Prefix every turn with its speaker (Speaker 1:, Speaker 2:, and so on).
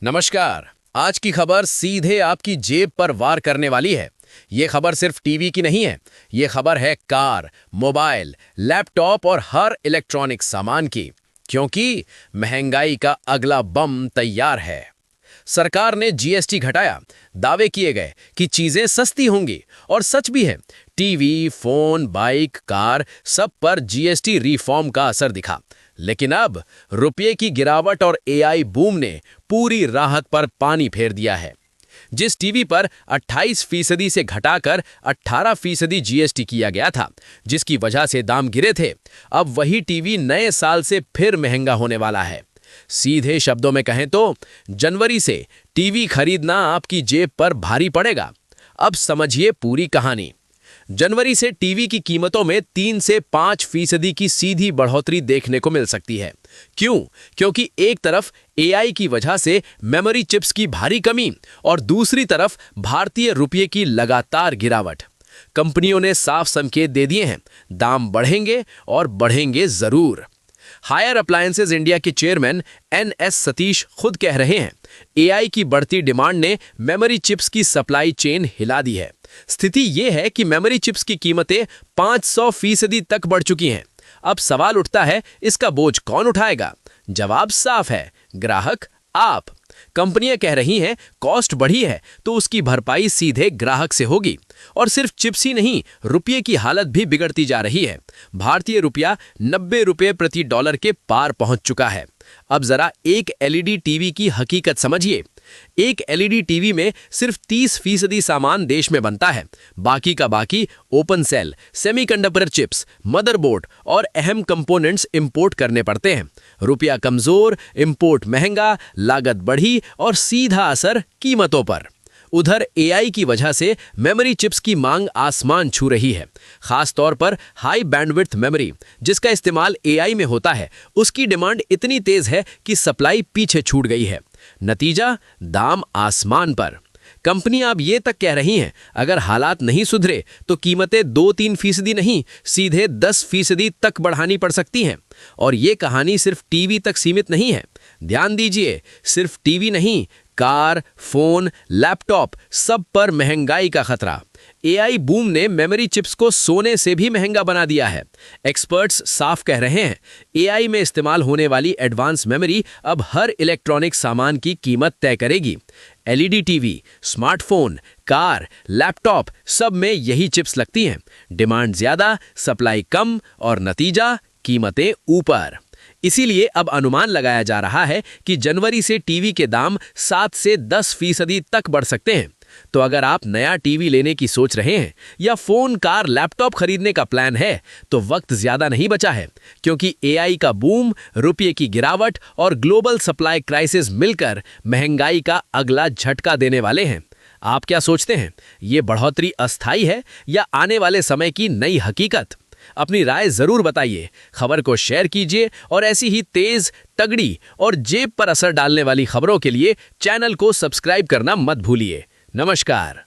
Speaker 1: नमस्कार। आज की खबर सीधे आपकी जेब पर वार करने वाली है। ये खबर सिर्फ टीवी की नहीं है, ये खबर है कार, मोबाइल, लैपटॉप और हर इलेक्ट्रॉनिक सामान की, क्योंकि महंगाई का अगला बम तैयार है। सरकार ने जीएसटी घटाया, दावे किए गए कि चीजें सस्ती होंगी और सच भी है। टीवी, फोन, बाइक, कार सब पर जीएसटी रिफॉर्म का असर दिखा। लेकिन अब रुपये की गिरावट और एआई बूम ने पूरी राहत पर पानी फेर दिया है। जिस टीवी पर 28% से घटाकर 18% जीएसटी किया गया था, जिसकी वजह से दाम गिरे थे, अब वही टीवी नए साल से फिर महंगा होने वाला है। सीधे शब्दों में कहें तो जनवरी से टीवी खरीदना आपकी जेब पर भारी पड़ेगा। अब समझिए पूरी कहानी। जनवरी से टीवी की कीमतों में 3 से 5% की सीधी बढ़ोतरी देखने को मिल सकती है। क्यों? क्योंकि एक तरफ एआई की वजह से मेमोरी चिप्स की भारी कमी और दूसरी तरफ भारतीय रुपये की लगातार गिरावट। कंपनियों ने साफ संकेत दे दिए हैं, दाम बढ़ेंगे और बढ़ेंगे जरूर। हायर अप्लायंसेज इंडिया के चेयरमैन एनएस सतीश खुद कह रहे हैं, एआई की बढ़ती डिमांड ने मेमोरी चिप्स की सप्लाई चेन हिला दी है। स्थिति यह है कि मेमोरी चिप्स की कीमतें 500% तक बढ़ चुकी हैं। अब सवाल उठता है, इसका बोझ कौन उठाएगा? जवाब साफ है, ग्राहक, आप। कंपनियां कह रही हैं कॉस्ट बढ़ी है तो उसकी भरपाई सीधे ग्राहक से होगी। और सिर्फ चिप्स ही नहीं, रुपये की हालत भी बिगड़ती जा रही है। भारतीय रुपया 90 रुपये प्रति डॉलर के पार पहुंच चुका है। अब जरा एक एलईडी टीवी की हकीकत समझिए। एक एलईडी टीवी में सिर्फ 30% सामान देश में बनता है। बाकी का बाकी open cell, semiconductor chips, motherboard और अहम कंपोनेंट्स इंपोर्ट करने पड़ते हैं। रुपया कमजोर, इंपोर्ट महंगा, लागत बढ़ी और सीधा असर कीमतों पर। उधर एआई की वजह से मेमोरी चिप्स की मांग आसमान छू रही है। खास तौर पर हाई बैंडविड्थ मेमोरी, जिसका इस्तेमाल एआई में होता है, उसकी डिमांड इतनी तेज है कि सप्लाई पीछे छूट गई है। नतीजा, दाम आसमान पर। कंपनियां अब ये तक कह रही हैं, अगर हालात नहीं सुधरे तो कीमतें 2-3% नहीं, सीधे 10% तक बढ़ानी पड़ सकती हैं। और ये कहानी सिर्फ टीवी तक सीमित नहीं है। ध्यान दीजिए, सिर्फ टीवी नहीं, कार, फोन, लैपटॉप सब पर महंगाई का खतरा। एआई बूम ने मेमोरी चिप्स को सोने से भी महंगा बना दिया है। एक्सपर्ट्स साफ कह रहे हैं, एआई में इस्तेमाल होने वाली एडवांस मेमोरी अब हर इलेक्ट्रॉनिक सामान की कीमत तय करेगी। LED TV, smartphone, car, laptop सब में यही चिप्स लगती हैं। डिमांड ज्यादा, सप्लाई कम और नतीजा, कीमतें ऊपर। इसीलिए अब अनुमान लगाया जा रहा है कि जनवरी से टीवी के दाम 7 से 10% तक बढ़ सकते हैं। तो अगर आप नया टीवी लेने की सोच रहे हैं या फोन, कार, लैपटॉप खरीदने का प्लान है, तो वक्त ज्यादा नहीं बचा है, क्योंकि एआई का बूम, रुपये की गिरावट और ग्लोबल सप्लाई क्राइसिस मिलकर महंगाई का अगला झटका देने वाले हैं। आप क्या सोचते हैं, ये बढ़ोतरी अस्थायी है या आने वाले समय की नई हकीकत? अपनी राय जरूर बताइए। खबर को शेयर कीजिए और ऐसी ही तेज, तगड़ी और जेब पर असर डालने वाली खबरों के लिए चैनल को सब्सक्राइब करना मत भूलिए। नमस्कार।